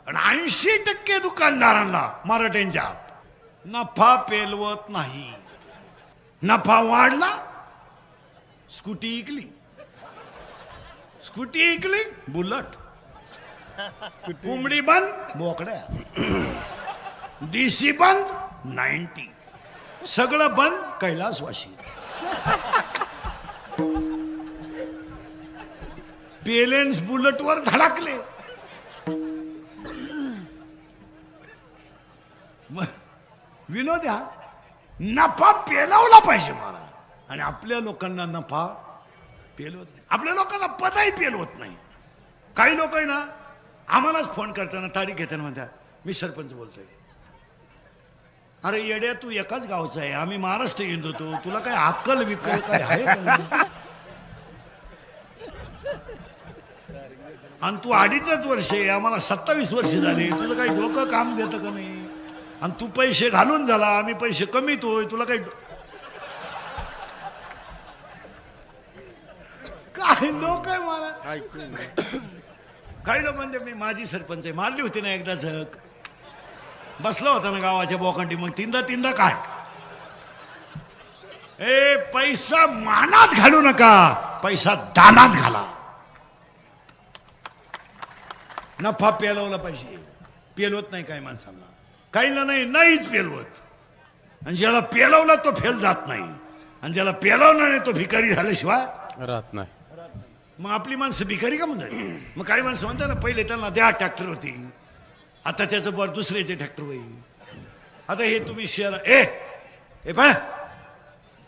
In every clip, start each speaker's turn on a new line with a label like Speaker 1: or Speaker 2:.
Speaker 1: आणि 80% दुकानदारांना मराठ्यांच्या नफा पेलवत नाही. नफा वाढला, स्कूटी इकली, स्कूटी इकली, बुलट, कोंबडी बंद, बोकड्या, डीसी बंद, 90, सगळं बंद, कैलासवासी. पेलेन्स बुलेटवर धडकले. विनोद्या नफा पेलवला पाहिजे मला. आणि आपल्या लोकांना नफा पेलवत नाही. आपल्या लोकांना पदही पेलवत नाही. काही लोक आहे ना आम्हालाच फोन करताना तारीख घेताना म्हणतात मी सरपंच बोलतोय. अरे येड्या तू एकाच गावचा आहे, आम्ही महाराष्ट्र हिंदू होतो, तुला काय अक्कल विकल काय आहे का? आणि तू 2.5 वर्ष आहे, आम्हाला 27 वर्ष झाली, तुझं काही डोकं काम देतं का नाही? आणि तू पैसे घालून झाला, आम्ही पैसे कमीतोय, तुला काही काय लोक आहे मला. काही लोक म्हणते मी माझी सरपंच आहे. मारली होती ना एकदा झक, बसला होता ना गावाच्या बोकांडी, मग तीनदा काय. ए पैसा मानात घालू नका, पैसा दानात घाला. नफा पेलवला पाहिजे. पेलवत नाही काही माणसांना, काहीला नाहीच पेलवत. आणि ज्याला पेलवला तो फेल जात नाही, आणि ज्याला पेलवला नाही तो भिकारी झाल्याशिवाय
Speaker 2: राहत नाही.
Speaker 1: मग आपली माणसं भिकारी का म्हणतात? मग काही माणसं म्हणतात ना पहिले त्यांना द्या ट्रॅक्टर होती, आता त्याचं बर दुसऱ्याचे ट्रॅक्टर होईल. आता हे तुम्ही शहर ए पण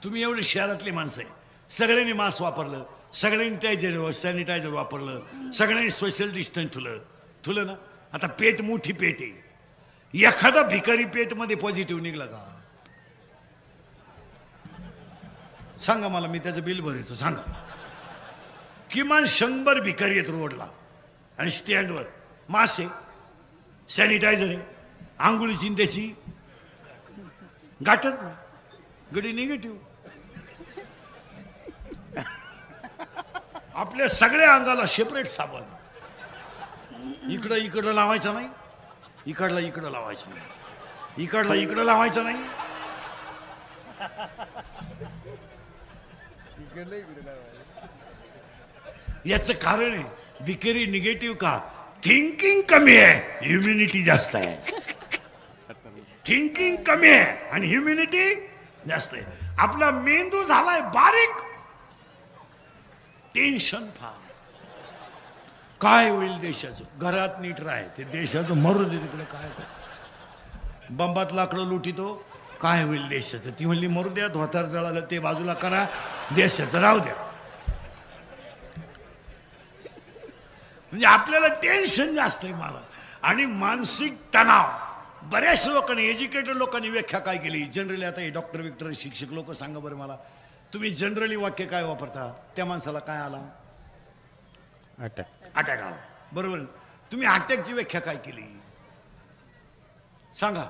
Speaker 1: तुम्ही एवढे शहरातली माणसं आहे, सगळ्यांनी मास्क वापरलं, सगळ्यांनी सॅनिटायझर वापरलं, सगळ्यांनी सोशल डिस्टन्स ठुलं ना. आता पेट मोठी पेट आहे. एखादा भिकारी पेट मध्ये पॉझिटिव्ह निघला का सांगा मला, मी त्याचं बिल भरतो. सांगा किमान 100 भिकारी आहेत रोडला, आणि स्टँडवर मास्क आहे, सॅनिटायझर आहे, आंघोळीची त्याची गाठत नाही, गडी निगेटिव्ह. आपल्या सगळ्या अंगाला सेपरेट साबण. इकडं लावायचं नाही, इकडं लावायचं नाही, इकडं लावायचं नाही. याचं कारण आहे भिकारी निगेटिव्ह का? थिंकिंग कमी आहे, ह्युमिनिटी जास्त आहे. थिंकिंग कमी आहे आणि ह्युमिनिटी जास्त आहे. आपला मेंदू झालाय बारीक, टेन्शन फार. काय होईल देशाचं? घरात नीट राह, ते देशाचं मरू दे तिकडे. काय बंबात लाकडं लुटितो, काय होईल देशाचं? ती म्हणली मरू द्या, धोतर जळालं ते बाजूला करा, देशाचं राहू द्या. म्हणजे आपल्याला टेन्शन जास्त आहे मला, आणि मानसिक तणाव. बऱ्याच लोकांनी, एज्युकेटेड लोकांनी व्याख्या काय केली जनरली. आता हे डॉक्टर विक्टर शिक्षक लोक सांगा बरं मला, तुम्ही जनरली वाक्य काय वापरता? त्या माणसाला काय आला? अटॅक आला, बरोबर. तुम्ही अटॅकची व्याख्या काय केली सांगा?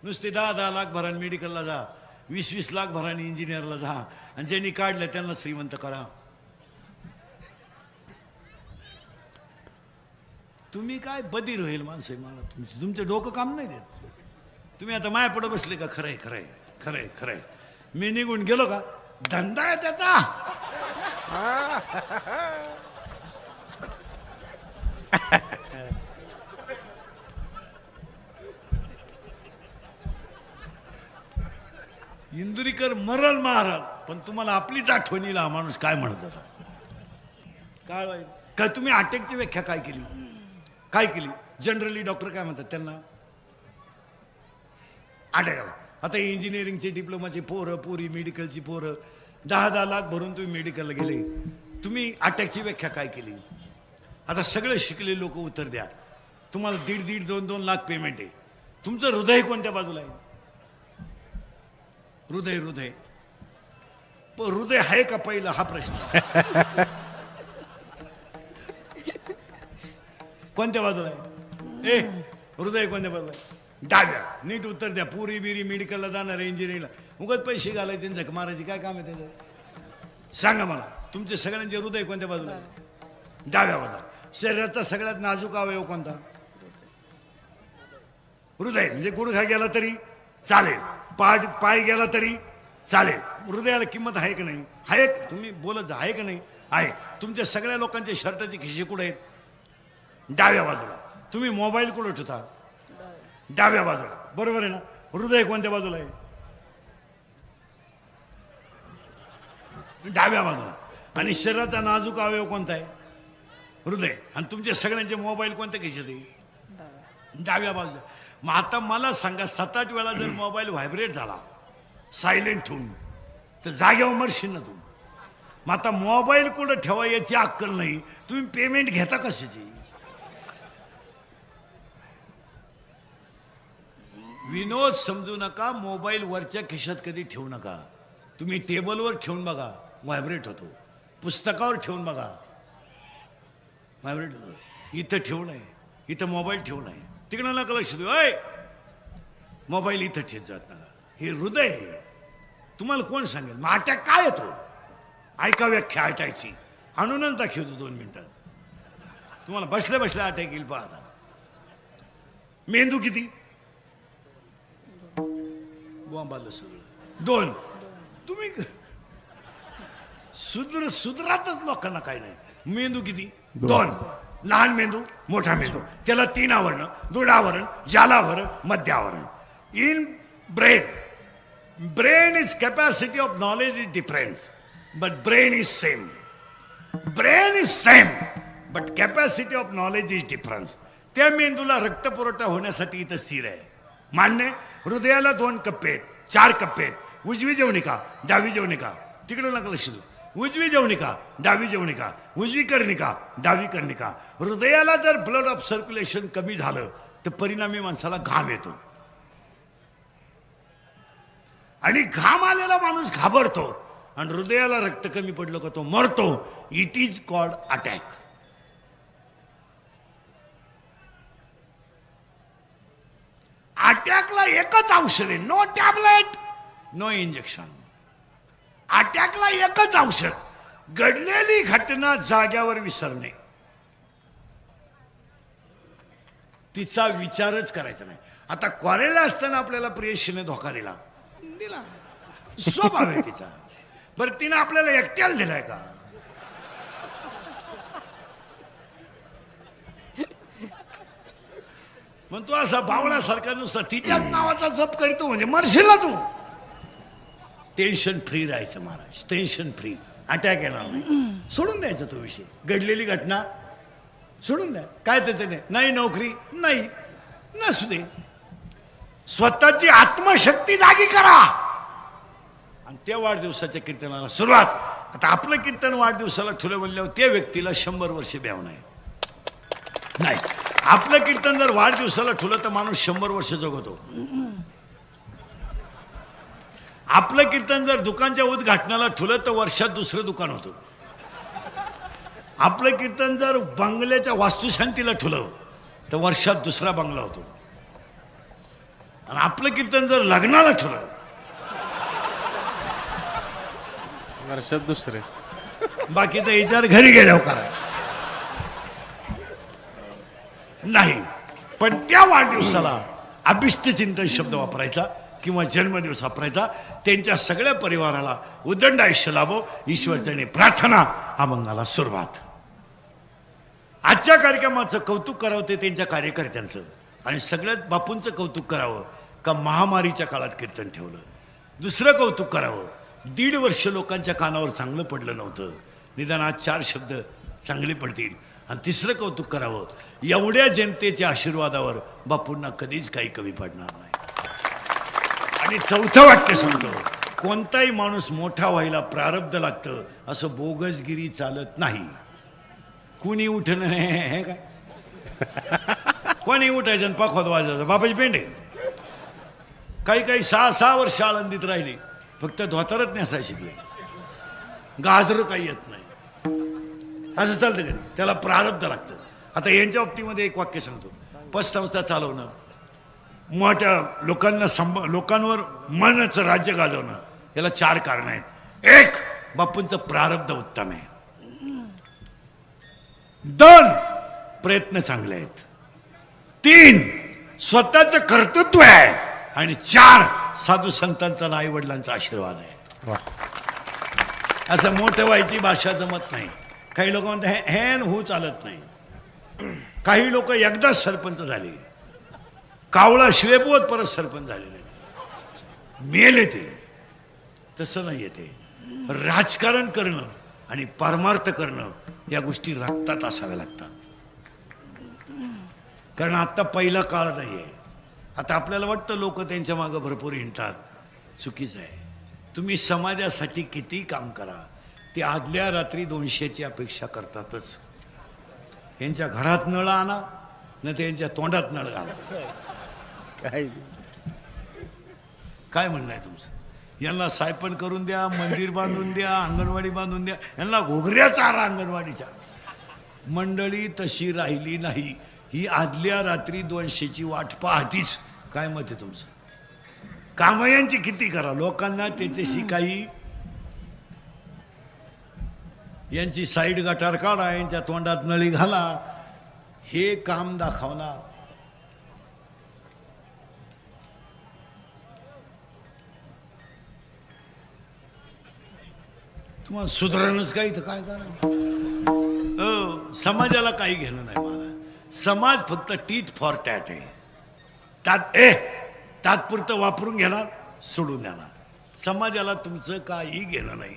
Speaker 1: नुसते 10-10 लाख भराने मेडिकलला जा, 20-20 लाख भराने इंजिनियरला जा, आणि ज्यांनी काढलं त्यांना श्रीमंत करा. तुम्ही काय बधीर होईल माणसं मला. तुमचे डोकं काम नाही देत. तुम्ही आता माया पुढे बसले का? खरंय मी निघून गेलो का? धंदा आहे त्याचा. इंदुरीकर मरल महाराज, पण तुम्हाला आपलीच आठवणीला हा माणूस काय म्हणत होता? काय तुम्ही अटॅकची व्याख्या काय केली? जनरली डॉक्टर काय म्हणतात त्यांना? अटॅक आला. आता इंजिनिअरिंगचे डिप्लोमाचे पोरं पोरी, मेडिकलची पोरं 10-10 लाख भरून तुम्ही मेडिकलला गेले, तुम्ही अटॅकची व्याख्या काय केली? आता सगळे शिकले लोक उत्तर द्या. तुम्हाला 1.5-1.5, 2-2 लाख पेमेंट आहे. तुमचं हृदय कोणत्या बाजूला आहे? हृदय पण हृदय आहे का पहिलं, हा प्रश्न. कोणत्या बाजूला आहे? हृदय कोणत्या बाजूला आहे? डाव्या. नीट उत्तर द्या. पुरी बिरी मेडिकलला जाणार आहे, इंजिनिअरिंगला, उगाच पैसे घालायचे, झक मारायची, काय काम आहे त्याचं? सांगा मला, तुमचे सगळ्यांचे हृदय कोणत्या बाजूला आहे? डाव्या बाजूला. शरीराचा सगळ्यात नाजूक अवयव कोणता? हृदय म्हणजे गुडघा गेला तरी चालेल, पाय गेला तरी चालेल. हृदयाला किंमत आहे की नाही? आहे. तुम्ही बोलत जा, आहे की नाही? आहे. तुमच्या सगळ्या लोकांच्या शर्टाचे खिशे कुठे आहेत? डाव्या बाजूला. तुम्ही मोबाईल कुठं ठेवता? डाव्या बाजूला. बरोबर आहे ना? हृदय कोणत्या बाजूला आहे? डाव्या बाजूला. आणि शरीराचा नाजूक अवयव कोणता आहे? हृदय. आणि तुमच्या सगळ्यांचे मोबाईल कोणत्या खिशात आहे? डाव्या बाजूला. मग आता मला सांगा, 7-8 वेळा जर मोबाईल व्हायब्रेट झाला सायलेंट ठेवून, तर जागेवर मरशील ना तू. मग आता मोबाईल कुठं ठेवा याची अक्कल नाही, तुम्ही पेमेंट घेता कशाची? विनोद समजू नका. मोबाईल वरच्या खिशात कधी ठेवू नका. तुम्ही टेबलवर ठेवून बघा, व्हायब्रेट होतो. पुस्तकावर ठेवून बघा, व्हायब्रेट होतो. इथं ठेवू नये, इथं मोबाईल ठेवू नये. तिकडं नका लक्ष देऊ. मोबाईल इथं ठेच जात नका. हे हृदय आहे. तुम्हाला कोण सांगेल? मग अटॅक काय येतो? ऐका व्याख्या अटॅकची. आणूनच दाखवतो 2 मिनिटात. तुम्हाला बसल्या बसल्या अटॅक येईल. पाहता मेंदू किती? बॉम्बाला सगळं 2. तुम्ही सुधरातच लोकांना काय नाही. मेंदू किती? 2. लहान मेंदू, मोठा मेंदू. त्याला 3 आवरण: दृढ आवरण, जाल आवरण, मध्य आवरण. In brain is capacity of knowledge is different, but brain is same. Brain is same, but capacity of knowledge is difference. त्या मेंदूला रक्तपुरवठा होण्यासाठी इथं सिर आहे. मान्य? हृदयाला 2 कप्पे आहेत, 4 कप्पे आहेत. उजवी जवनिका, डावी जवनिका. तिकडे नका लक्ष देऊ. उजवी जवनिका, डावी जवनिका, उजवी कर्णिका, डावी कर्णिका. हृदयाला जर ब्लड ऑफ सर्क्युलेशन कमी झालं तर परिणामी माणसाला घाम येतो. आणि घाम आलेला माणूस घाबरतो. आणि हृदयाला रक्त कमी पडलं का तो मरतो. It is called attack. अटॅकला एकच औषध आहे. No tablet, no injection. अटॅकला एकच औषध: घडलेली घटना जाग्यावर विसरणे. तिचा विचारच करायचा नाही. आता कॉलेजला असताना आपल्याला प्रेयसीने धोका दिला, स्वभाव आहे तिचा. बरं, तिनं आपल्याला एकट्याला दिलाय का? मग तू असा बावळ्यासारखा नुसता तिच्याच नावाचा जप करतो म्हणजे मरशील ना तू. टेन्शन फ्री राहायचं महाराज, टेन्शन फ्री. अटॅक येणार नाही. सोडून द्यायचा तो विषय. घडलेली घटना सोडून द्या. काय त्याचं नाही नोकरी नाही, नसू दे. स्वतःची आत्मशक्ती जागी करा आणि त्या वाढदिवसाच्या कीर्तनाला सुरुवात. आता आपलं कीर्तन वाढदिवसाला ठुलं म्हणल्यावर त्या व्यक्तीला 100 वर्ष ब्याव नाही. आपलं कीर्तन जर वाढदिवसाला ठुलं तर माणूस 100 वर्ष जगतो. आपलं कीर्तन जर दुकानच्या उद्घाटनाला ठुलं तर वर्षात दुसरं दुकान होतं. आपलं कीर्तन जर बंगल्याच्या वास्तुशांतीला ठुलं तर वर्षात दुसरा बंगला होतो. आणि आपलं कीर्तन जर लग्नाला ठुलं
Speaker 2: वर्षात दुसरे.
Speaker 1: बाकीचा विचार घरी गेल्यावर करा. नाही, पण त्या वाढदिवसाला अभिष्ट चिंतन शब्द वापरायचा किंवा जन्मदिवस वापरायचा. त्यांच्या सगळ्या परिवाराला उदंड आयुष्य लाभो ईश्वरचरणी प्रार्थना. अभंगाला सुरुवात. आजच्या कार्यक्रमाचं कौतुक करावं ते त्यांच्या कार्यकर्त्यांचं. आणि सगळ्यात बापूंचं कौतुक करावं का महामारीच्या काळात कीर्तन ठेवलं. दुसरं कौतुक करावं, 1.5 वर्ष लोकांच्या कानावर चांगलं पडलं नव्हतं. निदान आज 4 शब्द चांगले पडतील. आणि तिसरं कौतुक करावं, एवढ्या जनतेच्या आशीर्वादावर बापूंना कधीच काही कमी पडणार नाही. आणि चौथं वाक्य सांगतो, कोणताही माणूस मोठा व्हायला प्रारब्ध लागतं, असं बोगसगिरी चालत नाही. कुणी उठणं हे काय, कोणी उठायचं आणि पाखवाद वाजायचं. बापाची पेंडे काही 6 वर्ष आळंदीत राहिले, फक्त धोतारच नेसाय शिकले. गाजर काही येत नाही. असं चालतं कधी. त्याला प्रारब्ध लागतं. आता यांच्या बाबतीमध्ये एक वाक्य सांगतो, पतसंस्था चालवणं, मोठ्या लोकांवर मनाचं राज्य गाजवणं, याला 4 कारण आहेत. 1, बापूंचं प्रारब्ध उत्तम आहे. 2, प्रयत्न चांगले आहेत. 3, स्वतःचं कर्तृत्व आहे आणि 4 साधू संतांचा आणि आई वडिलांचा आशीर्वाद आहे.
Speaker 2: वा.
Speaker 1: असं मोठं व्हायची भाषा जमत नाही. काही लोक म्हणतात हेन हो चालत नाही. काही लोक एकदाच सरपंच झाले, कावळा शिवेपोत परत सरपंच झालेले मेले. ते तसं नाही येते. राजकारण करणं आणि परमार्थ करणं या गोष्टी रक्तात असाव्या लागतात. कारण आता पहिला काळ नाही आहे. आता आपल्याला वाटतं लोक त्यांच्या मागं भरपूर हिंडतात. चुकीचं आहे. तुम्ही समाजासाठी किती काम करा, ते आदल्या रात्री 200ची अपेक्षा करतातच. यांच्या घरात नळ आणा न ते यांच्या तोंडात नळ घाला. काय म्हणणं आहे तुमचं? यांना सायपण करून द्या, मंदिर बांधून द्या, अंगणवाडी बांधून द्या, यांना घोगऱ्या चारा अंगणवाडीच्या. मंडळी तशी राहिली नाही. ही आदल्या रात्री 200ची वाट पाहतीच. काय मत आहे तुमचं? कामं यांची किती करा, लोकांना त्याच्याशी काही यांची साईड गटार काढा, यांच्या तोंडात नळी घाला, हे काम दाखवणार. तुम्हाला सुधारणच काही तर काय करा. समाजाला काही घेणं नाही. मला समाज फक्त टीट फॉर टॅट आहे. तात्पुरतं वापरून घेणार, सोडून देणार. समाजाला तुमचं काही घेणं नाही.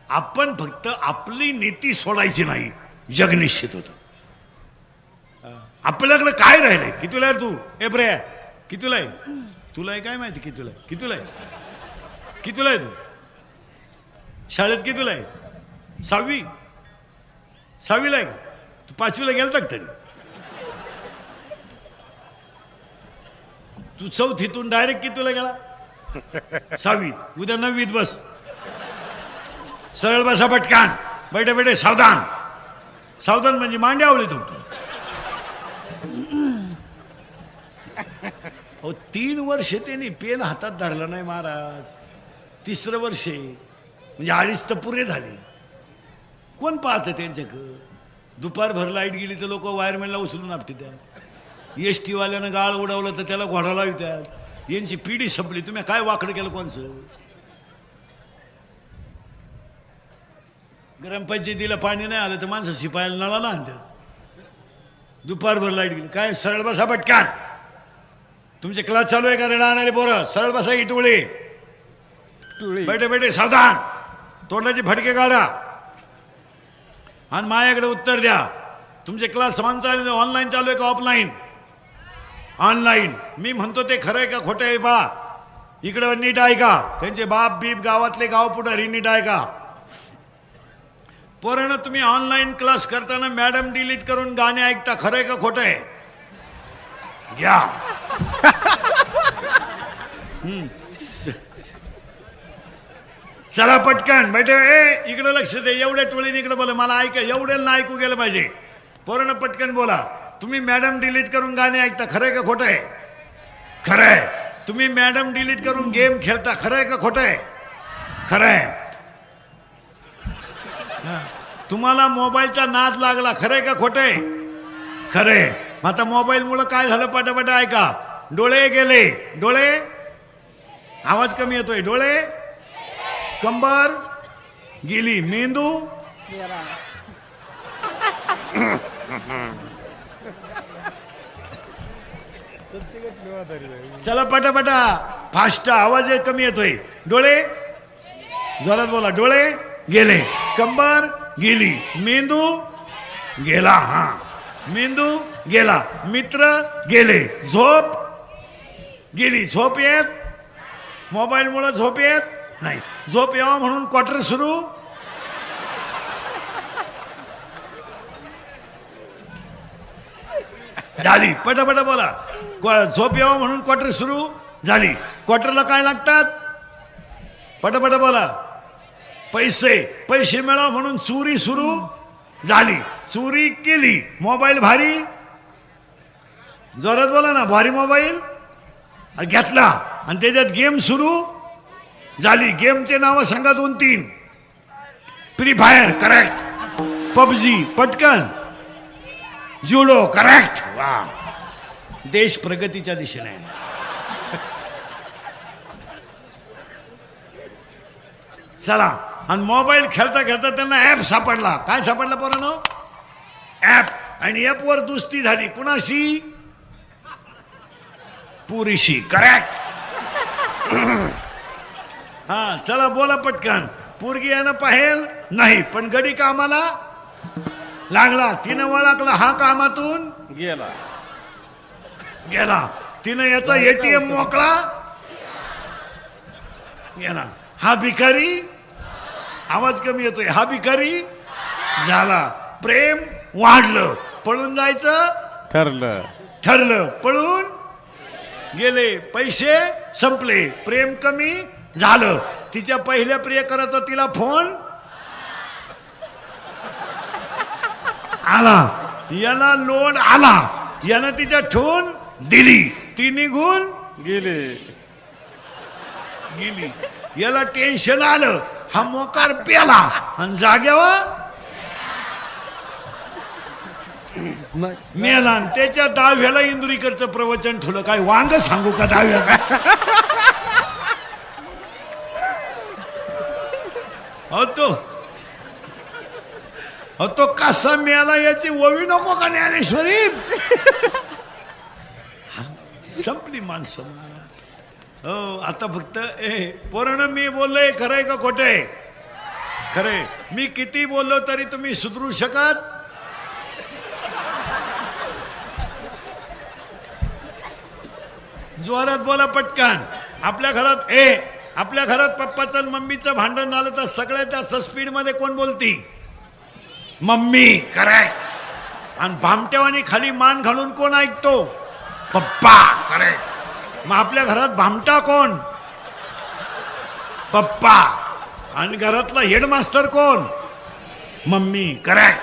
Speaker 1: आपण फक्त आपली नीती सोडायची नाही. जग निश्चित होतं. आपल्याकडे काय राहिलंय? कितीला आहे तू? ब्रे कितीला आहे? तुला काय माहिती कितीला आहे? कितीला आहे? कितीला आहे तू? शाळेत कितीला आहे? 6वी? 6वीला आहे का? तू 5वीला गेलता का तरी? तू 4थीतून डायरेक्ट कितीला गेला? 6वी. उद्या 9वीत बस. सरळ बसा पटकान. बैठे बैठे सावधान. सावधान म्हणजे मांड्या आवली तू. 3 वर्ष त्यांनी पेन हातात धरला नाही महाराज. 3रं वर्ष म्हणजे 2.5 तर पुरे झाले. कोण पाहतं त्यांच्याकडं? दुपारभर लाईट गेली तर लोक वायरमॅनला उचलून आपटे त्या. ST वाल्यानं गाळ उडवलं तर त्याला घोडा लावतात. यांची पिढी संपली. तुम्ही काय वाकडं केलं कोणचं? ग्रामपंचायतीला पाणी नाही आलं तर माणसं शिपायला नळाला आणतात. दुपारभर लाईट गेली काय? सरळ बसा पटकान. तुमचे क्लास चालू आहे का रेडा आणायला पोरं? सरळ बसा. इटुळे बैठे बैठे सावधान. तोंडाचे फटके काढा आणि माझ्याकडे उत्तर द्या. तुमचे क्लास ऑनलाईन चालू आहे का ऑफलाईन? ऑनलाईन. मी म्हणतो ते खरं आहे का खोटं आहे बा? इकडं नीट आहे का? त्यांचे बाप बीप गावातले गाव पुढारी नीट आहे का? पोरांनो तुम्ही ऑनलाईन क्लास करताना मॅडम डिलीट करून गाणे ऐकता. खरं आहे का खोटं आहे? घ्या. चला पटकन बैठे. इकडे लक्ष दे. एवढ्या टोळीने इकडे बोला. मला ऐका. एवढ्याला ऐकू गेलं पाहिजे. पोरांनो पटकन बोला. तुम्ही मॅडम डिलीट करून गाणे ऐकता. खरं आहे का खोटं आहे? खरं आहे. तुम्ही मॅडम डिलीट करून गेम खेळता. खरं आहे का खोटं आहे? खरं आहे. तुम्हाला मोबाईलचा नाद लागला. खरं आहे का खोटं आहे? खरं आहे. आता मोबाईलमुळं काय झालं? पटापट ऐका. डोळे गेले. डोळे आवाज कमी येतोय. डोळे कंबर गेली. मेंदू चला पटापटा फास्ट. आवाज कमी येतोय. डोळे जोरात बोला. डोळे गेले. कंबर गेली. मेंदू गेला. हा मेंदू गेला. मित्र गेले. झोप गेली. झोप येत मोबाईलमुळे झोप येत नाही. झोप यावा म्हणून क्वार्टर सुरू. झाली. पटापटा बोला. झोप यावा म्हणून क्वार्टर सुरू झाली. क्वार्टरला काय लागतात? पटापटा बोला. पैसे. पैसे मिळावा म्हणून चोरी सुरू झाली. चोरी केली. मोबाईल भारी. जोरात बोला ना. भारी मोबाईल घेतला आणि त्याच्यात गेम सुरू झाली. गेमचे नाव सांगा 2-3. Free fire correct. पबजी पटकन. जुडो करेक्ट. वा. देश प्रगतीच्या दिशेने आहे. चला, आणि मोबाईल खेळता खेळता त्यांना ऍप सापडला. काय सापडला पोरांनो? ऍप. आणि ऍप वर दुस्ती झाली. कुणाशी? पुरीशी. करेक्ट. हा, चला बोला पटकन. पोरगी यानं पाहेल नाही, पण गडी कामाला लागला. तिनं ओळखला हा कामातून
Speaker 2: गेला.
Speaker 1: गेला. तिनं याचा एटीएम मोकळा गेला. हा भिकारी, आवाज कमी येतोय, हा भिकारी झाला. प्रेम वाढलं. पळून जायचं ठरलं. पळून गेले. पैसे संपले. प्रेम कमी झालं. तिच्या पहिल्या प्रियकराचा तिला फोन आला. याला लोड आला. यानं तिच्या ठेवून दिली. ती निघून
Speaker 2: गेली.
Speaker 1: याला टेन्शन आलं. हा मोकार प्याला आणि जाग्यावर मेला. आणि त्याच्या 10व्याला इंदुरीकरचं प्रवचन ठेवलं. काय वांग सांगू का 10व्या? तो कसा मेला याची ओवी नको का ज्ञानेश्वरी? संपली माणसं. हो, आता फक्त पोरानं मी बोललोय खरंय का खोटंय? खरंय. मी किती बोललो तरी तुम्ही सुधरू शकत? जोरात बोला पटकन. आपल्या घरात पप्पाचं आणि मम्मीचं भांडण झालं तर सगळ्यात जास्त स्पीड मध्ये कोण बोलती? मम्मी. करेक्ट. आणि भामट्यावानी खाली मान घालून कोण ऐकतो? पप्पा. करेक्ट. मग आपल्या घरात भामटा कोण? पप्पा. आणि घरातला हेडमास्टर कोण? मम्मी. करेक्ट.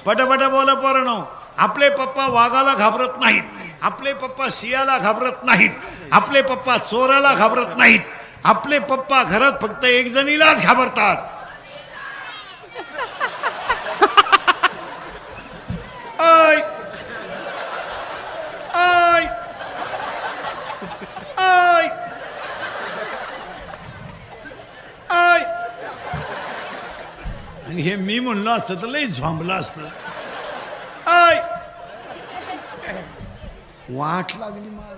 Speaker 1: पटापटा बोला पोरांनो. आपले पप्पा वाघाला घाबरत नाहीत. आपले पप्पा सियाला घाबरत नाहीत. आपले पप्पा चोराला घाबरत नाहीत. आपले पप्पा घरात फक्त एक जणीलाच घाबरतात. I I I I. आणि हे मी म्हणलं असतं तर लई झोंबलं असतं. आय. वाट लागली मला.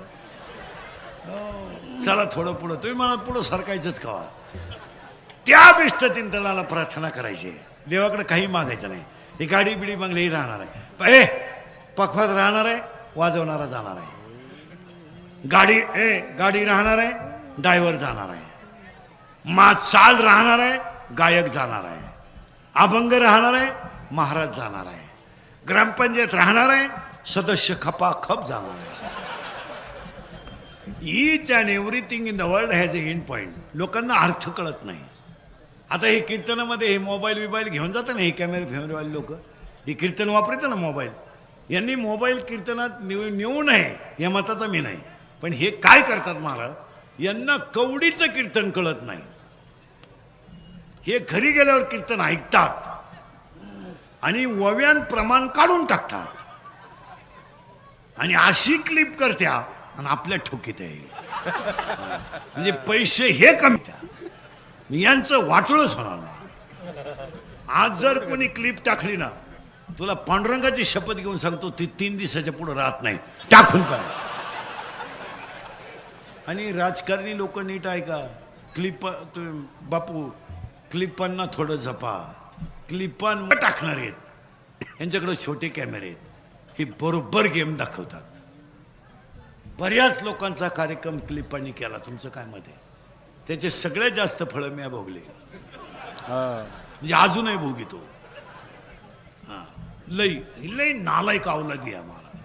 Speaker 1: चला थोडं पुढं. तुम्ही मला पुढं सरकायचंच का? त्या बिष्टचिंतनाला प्रार्थना करायची. देवाकडे काही मागायचं नाही. ही गाडी बिडी बंगले राहणार आहे. पखवात राहणार आहे. वाजवणारा जाणार आहे. गाडी राहणार आहे. ड्रायव्हर जाणार आहे. चाल राहणार आहे. गायक जाणार आहे. अभंग राहणार आहे. महाराज जाणार आहे. ग्रामपंचायत राहणार आहे. सदस्य खपाखप जाणार आहे. Each and everything in the world has A and point. लोकांना अर्थ कळत नाही. आता हे कीर्तनामध्ये हे मोबाईल घेऊन जातं ना, हे कॅमेरेवाले लोक हे कीर्तन वापरतात ना मोबाईल. यांनी मोबाईल कीर्तनात नेऊ नये या मताचा मी नाही. पण हे काय करतात महाराज, यांना कवडीचं कीर्तन कळत नाही. हे घरी गेल्यावर कीर्तन ऐकतात आणि वव्यान प्रमाण काढून टाकतात आणि अशी क्लिप करत्या आणि आपल्या ठोकीत आहे. म्हणजे पैसे हे कमी त्या यांचं वाटोळच होणार नाही. आज जर कोणी क्लिप टाकली ना, तुला पांडुरंगाची शपथ घेऊन सांगतो ती 3 दिवसाच्या पुढे राहत नाही. टाकून पाहिजे. आणि राजकारणी लोक नीट ऐका. बापू क्लिपांना थोडं जपा. क्लिपांना टाकणार आहेत. यांच्याकडे छोटे कॅमेरे आहेत. हे बरोबर गेम दाखवतात. बऱ्याच लोकांचा कार्यक्रम क्लिपांनी केला. तुमचं काय मत आहे? त्याचे सगळ्यात जास्त फळं मी भोगले. म्हणजे अजूनही भोगितो. लई नालायक अवलादी आम्हाला.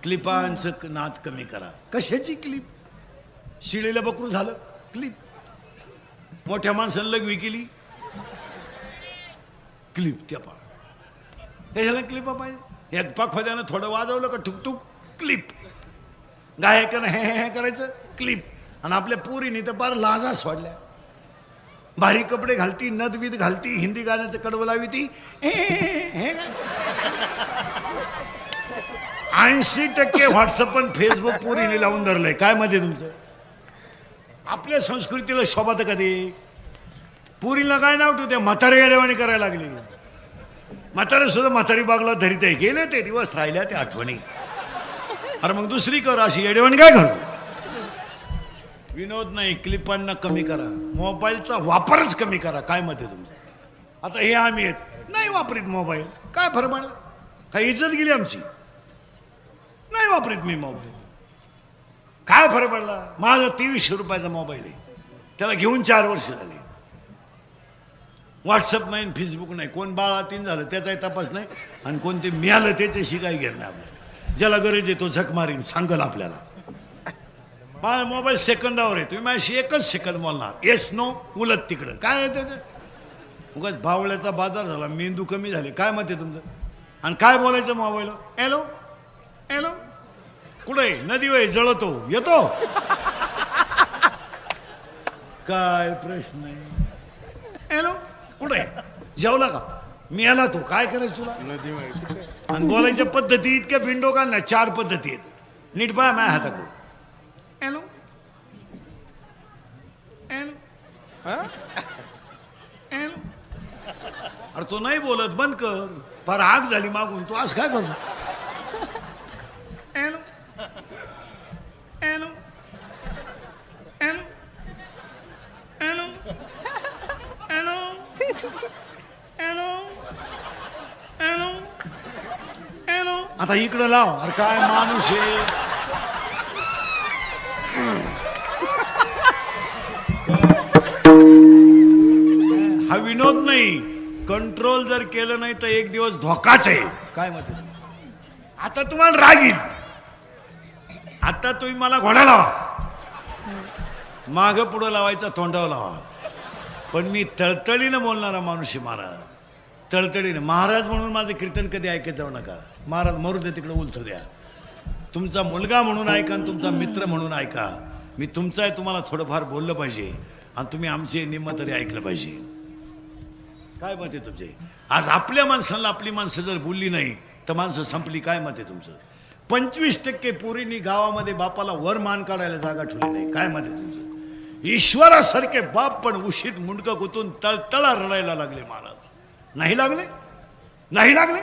Speaker 1: क्लिपांचं नाद कमी करा. कशाची क्लिप? शिळेला बकरू झालं क्लिप. मोठ्या माणसाला लघवी केली क्लिप. त्या पा कशाला क्लिपा पाहिजे? एक पाखवाद्यानं थोडं वाजवलं का ठुकठुक क्लिप. गायकानं हे करायचं क्लिप. आणि आपल्या पोरीने तर बार लाजा सोडल्या. भारी कपडे घालती, नदवीत घालती, हिंदी गाण्याचं कडवं लावी ती. 80% व्हॉट्सअप आणि फेसबुक पुरीने लावून धरलंय. काय मध्ये तुमचं? आपल्या संस्कृतीला शोभत कधी? पुरीला काय नाव ठेवते? म्हातारे येडेवाणी करायला लागली. म्हातारे सुद्धा म्हातारी बागला धरीत आहे. गेले ते दिवस, राहिल्या ते आठवणी. अरे मग दुसरी कर, अशी येडेवाणी काय करू? विनोद नाही, क्लिपांना कमी करा, मोबाईलचा वापरच कमी करा. काय मत आहे तुमचं? आता हे आम्ही आहेत नाही वापरीत मोबाईल, काय फरक पडला? काय इज्जत गेली आमची? नाही वापरीत मी मोबाईल, काय फरक पडला? माझा 2300 रुपयाचा मोबाईल आहे, त्याला घेऊन 4 वर्ष झाली. व्हॉट्सअप नाही, फेसबुक नाही. कोण बाळातीन झालं त्याचाही तपास नाही, आणि कोणते मिळालं त्याच्याशी काही घेणं नाही आपल्याला. ज्याला गरज आहे तो झक मारीन, सांगल आपल्याला. माझा मोबाईल सेकंदावर आहे, तुम्ही माझ्याशी 1च सेकंद बोलणार. येस नो, उलट तिकडं. काय आहे त्याचं? उगाच भावल्याचा बाजार झाला, मेंदू कमी झाले. काय मत आहे तुमचं? आणि काय बोलायचं मोबाईल? हॅलो हॅलो, कुठे? नदी वय जळतो, येतो. काय प्रश्न आहे? हॅलो कुठे? जेवला का? मी आला. तो काय करायचं तुला?
Speaker 2: नदी माहिती.
Speaker 1: आणि बोलायच्या पद्धती इतक्या बिंडो का ना, 4 पद्धती आहेत. नीट पाय माझ्या हातात. Hello hello hello. अरे तो नाही बोलत, बंद कर. फार आग झाली मागून, तू आज काय करू? Hello hello hello hello hello hello hello hello. आता इकडं लाव. अरे काय माणूस आहे? हा विनोद नाही. कंट्रोल जर केलं नाही तर एक दिवस धोकाच आहे. काय मत? आता तुम्हाला राग येईल. आता तुम्ही मला घोडा लावा, माग पुढं लावायचा, तोंडावर लावा, पण मी तळतळीनं बोलणारा माणूस आहे महाराज. तळतळीनं. महाराज म्हणून माझं कीर्तन कधी ऐकत जाऊ नका. महाराज मरू दे तिकडे, उलथू द्या. तुमचा मुलगा म्हणून ऐका आणि तुमचा मित्र म्हणून ऐका. मी तुमचा आहे, तुम्हाला थोडंफार बोललं पाहिजे, आणि तुम्ही आमचे निम्म तरी ऐकलं पाहिजे. काय मत आहे तुमचे? आज आपल्या माणसाला आपली माणसं जर बोलली नाही तर माणसं संपली. काय मत आहे तुमचं? 25% पोरींनी गावामध्ये बापाला वर मान काढायला जागा ठेवली नाही. काय मत आहे तुमचं? ईश्वरासारखे बाप पण उशीत मुंडकं गुतून तळतळा रडायला लागले महाराज. नाही लागले? नाही लागले?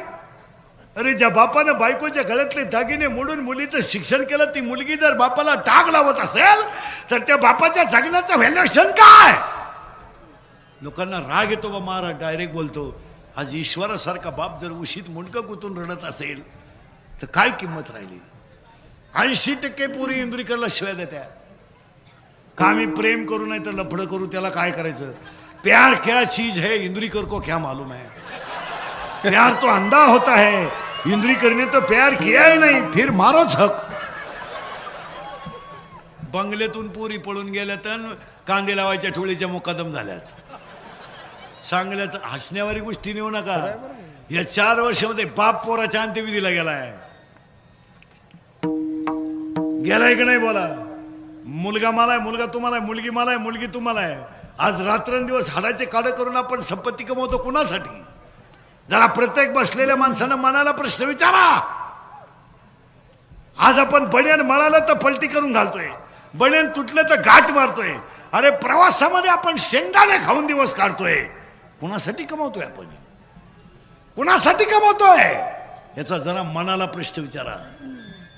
Speaker 1: अरे ज्या बापानं बायकोच्या गळ्यातले दागिने मोडून मुलीचं शिक्षण केलं, ती मुलगी जर बापाला डाग लावत असेल तर त्या बापाच्या जगण्याचं व्हॅल्युएशन काय? लोकांना राग येतो बा महाराज, डायरेक्ट बोलतो. आज ईश्वरासारखा बाप जर उशीत मुंडकं गुतून रडत असेल तर काय किंमत राहिली? 80% पोरी इंद्रिकरला शिवाय देत्या. का आम्ही प्रेम करू नाही तर लफडं करू, त्याला काय करायचं? प्यार क्या चीज है इंद्रिकर को क्या मालूम है? प्यार तो अंधा होता है, इंद्रिकर ने तो प्यार किया ही नहीं, फिर मारो झक. बंगल्यातून पोरी पळून गेल्या तर कांदे लावायच्या ठोळीच्या मुकादम झाल्यात. सांगल्यात हसण्यावारी गोष्टी नेऊ नका. या 4 वर्षामध्ये बाप पोराच्या अंत्यविधीला गेलाय. गेलाय की नाही बोला? मुलगा मला आहे, मुलगा तुम्हाला आहे, मुलगी मला आहे, मुलगी तुम्हाला आहे. आज रात्रंदिवस हाडाचे काढ करून आपण संपत्ती कमवतो कुणासाठी? जरा प्रत्येक बसलेल्या माणसानं मनाला प्रश्न विचारा. आज आपण बनियान मळालं तर पलटी करून घालतोय, बनियान तुटलं तर घाट मारतोय. अरे प्रवासामध्ये आपण शेंगदाणे खाऊन दिवस काढतोय. कुणासाठी कमवतोय आपण? कुणासाठी कमवतोय? याचा जरा मनाला प्रश्न विचारा.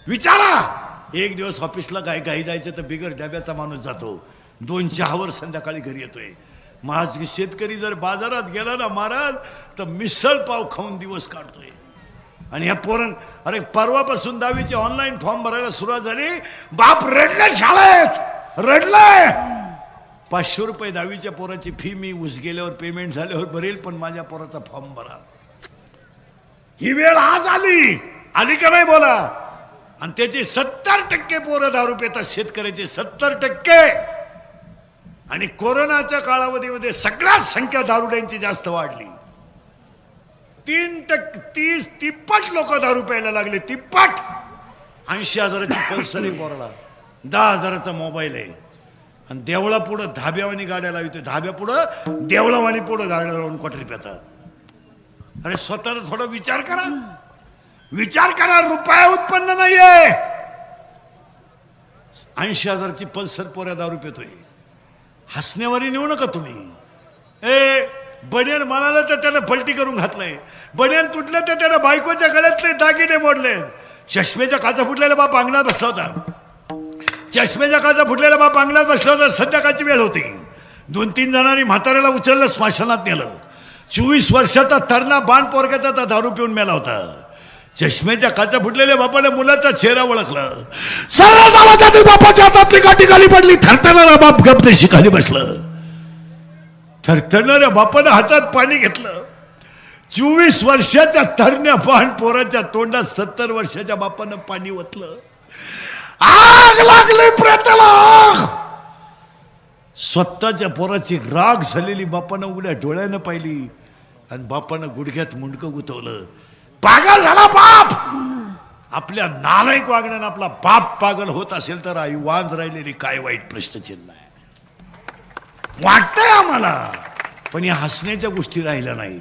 Speaker 1: विचारा. एक दिवस ऑफिसला घाई जायचं तर बिगर डब्याचा माणूस जातो, 2 चहावर संध्याकाळी घरी येतोय. माझ शेतकरी जर बाजारात गेला ना महाराज तर मिसळ पाव खाऊन दिवस काढतोय. आणि ह्या पोरण, अरे परवापासून 10वीचे ऑनलाईन फॉर्म भरायला सुरुवात झाली. बाप रडले शाळेत, रडलाय. 500 रुपये 10वीच्या पोराची फी मी ऊस गेल्यावर पेमेंट झाल्यावर भरेल, पण माझ्या पोराचा फॉर्म भरा. ही वेळ आज आली. आली का नाही बोला? आणि त्याचे 70% पोरं दारू पितात, शेतकऱ्याचे 70%. आणि कोरोनाच्या कालावधीमध्ये सगळ्यात संख्या दारुड्यांची जास्त वाढली. 30-33 लोक दारू प्यायला लागले. 33. 80,000ची पल्सर आहे पोराला, 10,000चा मोबाईल आहे, आणि देवळा पुढं धाब्यावानी गाड्या लावतोय. धाब्या पुढं देवळावानी पुढं गाड्या लावून कोठरी पितात. अरे स्वतःला थोडा विचार करा. विचार करा, रुपया उत्पन्न नाहीये. 80,000ची पल्सर पोऱ्या दारू पितोय. हसण्यावरी नेऊ नका तुम्ही. बनियन म्हणाला तर त्यानं पलटी करून घातलंय. बनियन तुटलं तर त्यानं बायकोच्या गळ्यातले दागिने मोडले. चष्मेच्या काचा फुटलेला बाप अंगणात बसला होता. चष्मेच्या काचा फुटलेला बाप अंगणात बसला होता. संध्याकाळची वेळ होती. 2-3 जणांनी म्हाताऱ्याला उचललं, स्मशानात नेलं. 24 वर्षाचा तरणा बाण पोरग्याचा दारू पिऊन मेला होता. चष्मेच्या काचा फुटलेल्या बापाने मुलाचा चेहरा ओळखला. सर्रास आवाजाने बापाच्या हातातली काठी खाली पडली. थरथरणारा बाप गपदेशी खाली बसलं. थरथरणाऱ्या बापानं हातात पाणी घेतलं. 24 वर्षाच्या तरण्या बाण पोराच्या तोंडात 70 वर्षाच्या बापानं पाणी ओतलं. आग लागली प्रेताला. स्वतःच्या पोराची राग झालेली बापानं उघड्या डोळ्यानं पाहिली आणि बापानं गुडघ्यात मुंडकं गुतवलं. पागल झाला बाप. आपल्या नालायक वागण्यानं आपला बाप पागल होत असेल तर आई वांज राहिलेली काय वाईट प्रश्नचिन्ह आहे. वाटतंय आम्हाला, पण या हसण्याच्या गोष्टी राहिल्या नाही.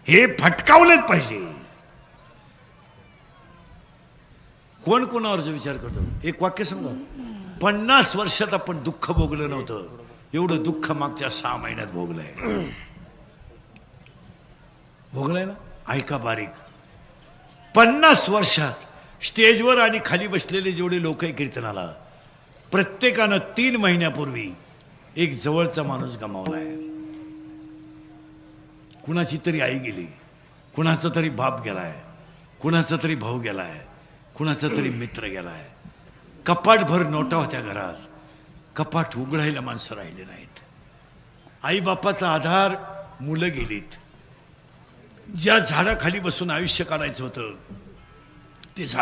Speaker 1: हे फटकावलेच पाहिजे. कोण कोणावरचा विचार करतो. एक वाक्य सांगा. 50 वर्षात आपण दुःख भोगलं नव्हतं, एवढं दुःख मागच्या 6 महिन्यात भोगलंय. भोगलंय ना. ऐका बारीक. 50 वर्षात स्टेजवर आणि खाली बसलेले जेवढे लोक आहे कीर्तनाला, प्रत्येकानं 3 महिन्यापूर्वी एक जवळचा माणूस गमावलाय. कुणाची तरी आई गेली, कुणाचा तरी बाप गेलाय, कुणाचा तरी भाऊ गेलाय, कुणाचा तरी मित्र गेलाय. कपाटभर नोटा होत्या घरात. कपाट उघडायला माणसं राहिले नाहीत. आई बापाचा आधार मुलं गेलीत. ज्या झाडाखाली बसून आयुष्य काढायचं होतं ते झाड